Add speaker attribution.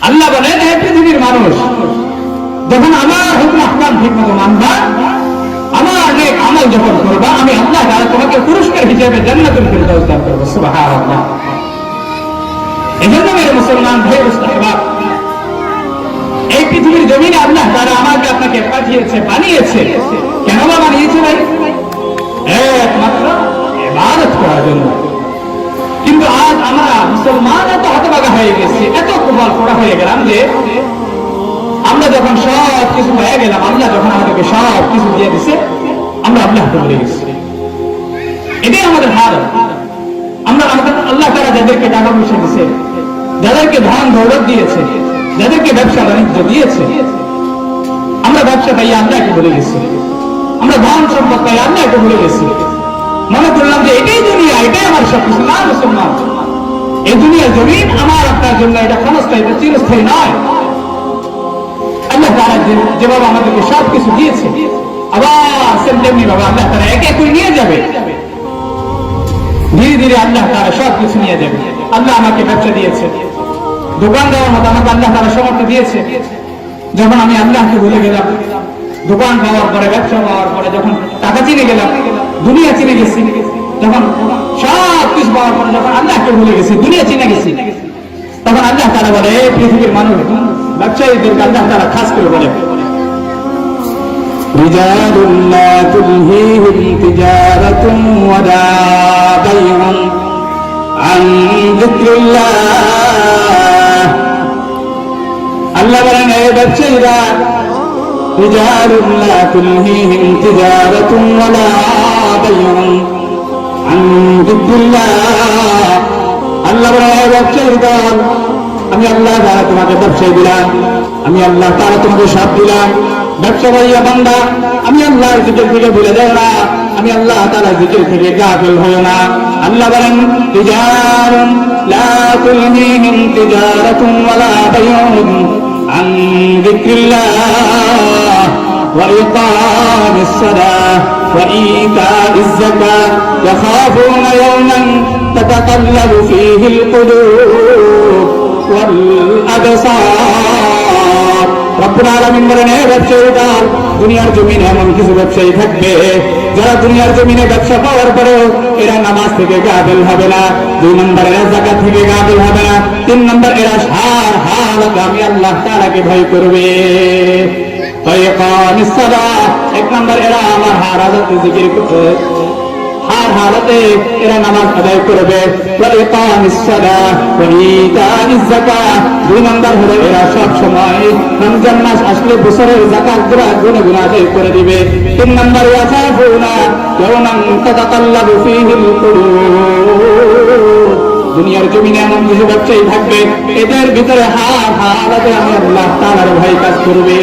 Speaker 1: আল্লাহ বলেন, হে পৃথিবীর মানুষ, যখন আমার হুকুম আহকাম ঠিক মতো মানবা, আমার নেক আমল যখন করবা, আমি আল্লাহ তাআলা তোমাকে পুরস্কার হিসেবে জান্নাতুল ফিরদাউস দান করব। সুবহানাল্লাহ। এজন্য মেরে মুসলমান ভাই মুস্তাহবাব, এই পৃথিবীর জমিনে আল্লাহ তাআলা আমাকে আপনাকে পাঠিয়েছে, বানিয়েছে। কেন বা বানিয়েছে ভাই? একমাত্র ইবাদত করার জন্য। কিন্তু আজ আমরা মুসলমান এত হতভাগা হয়ে গেছি, এত কুফর করা হয়ে গেলাম যে আমরা যখন সব কিছু হয়ে গেলাম, আল্লাহ যখন আমাদেরকে সব কিছু দিয়ে দিছে, আমরা আল্লাহকে ভুলে গেছি। এটাই আমাদের হাল। আমরা আল্লাহ তাআলা যাদেরকে টাকা পয়সা দিয়েছে, যাদেরকে ধন দৌলত দিয়েছে, যাদেরকে ব্যবসা বাণিজ্য দিয়েছে, আমরা ব্যবসা পাই আল্লাহকে ভুলে গেছি। আমরা ধন সম্পদ পাই আল্লাহকে ভুলে গেছি। মনে করলাম যে এটাই দুনিয়া, এটাই আমার সবকিছু। না মুসলমান, এই দুনিয়ার জমিন আমার আপনার জন্য এটা ক্ষণস্থায়ী, এটা চিরস্থায়ী নয়। আল্লাহ তাআলা যেভাবে আমাদেরকে সবকিছু দিয়েছে, আবার তেমনি ভাবে আল্লাহ তাআলা এক এক করে নিয়ে যাবে। ধীরে ধীরে আল্লাহ তাআলা সবকিছু নিয়ে যাবে। আল্লাহ আমাকে ব্যবসা দিয়েছে, দোকান দেওয়ার মতো আমাকে আল্লাহ তাআলা সামর্থ্য দিয়েছে। যখন আমি আল্লাহকে ভুলে গেলাম, দোকান পাওয়ার পরে, ব্যবসা পাওয়ার পরে, যখন টাকা চিনে গেলাম, দুনিয়া চিনে গেছি, যখন সব কিছু পাওয়ার পরে যখন আল্লাহকে ভুলে গেছি, দুনিয়া চিনে গেছি, তখন আল্লাহ তাআলা বলে, পৃথিবীর মানুষ, ব্যবসায়ীদেরকে আল্লাহ তাআলা খাস করে বলে, রিজালুন লা তুলহিহিম তিজারাতুন ওয়ালা বাইউন আন যিকরিল্লাহ। আল্লাহ বলেন, এই ব্যবসায়ীরা, রিজালুন লা তুলহিহিম তিজারাতুন ওয়ালা বাইউন আন যিকরিল্লাহ। আল্লাহ বলেন, এই ব্যবসায়ীর দল, আমি আল্লাহ তাআলা তোমাকে ব্যবসায় দিলাম, আমি আল্লাহ তাআলা তোমাকে সব দিলাম। ব্যবসা করিয়া বান্দা, আমি আল্লাহর জিকির থেকে ভুলে যাও না, আমি আল্লাহ তাআলার জিকির থেকে গাফিল হও না। আল্লাহ বলেন, তিজারাতুন লা তুলহিহিম তিজারাতুন ওয়ালা বাইউন আন যিকরিল্লাহ ওয়া ইকামিস সালাহ ওয়া ইতাইজ যাকাত ইয়াখাফুনা ইয়াওমান তাতাকাল্লাবু ফীহিল কুলুব ওয়াল আবসার। রব্বুল আলামিন বলেন, হে ব্যবসায়ী দল, দুনিয়ার জমিনে এমন কিছু ব্যবসায়ী থাকবে যারা দুনিয়ার জমিনে ব্যবসা পাওয়ার পরেও এরা নামাজ থেকে গাফিল হবে না। 2 নম্বর, এরা যাকাত থেকে গাফিল হবে না। 3 নম্বর, এরা সার হালত আমি আল্লাহ তাআলাকে ভয় করবে। ইকামিস সালাহ, 1 নম্বর, এরা আমার হার হালতে জিকির করবে, হার হালতে এরা নামাজ আদায় করবে। ওয়া ইকামিস সালাহ ওয়া ইতাইজ যাকাত, 2 নম্বর হলো এরা সব সময় রমজান মাস আসলে বছরের যাকাত গুণে গুণে আদায় করে দিবে। 3 নম্বর, ইয়াখাফুনা ইয়াওমান তাতাকাল্লাবু ফীহিল কুলুব। দুনিয়ার জমিনে এমন কিছু ব্যবসায়ী থাকবে, এদের ভিতরে হার হালতে আমি আল্লাহ তাআলার ভয় কাজ করবে।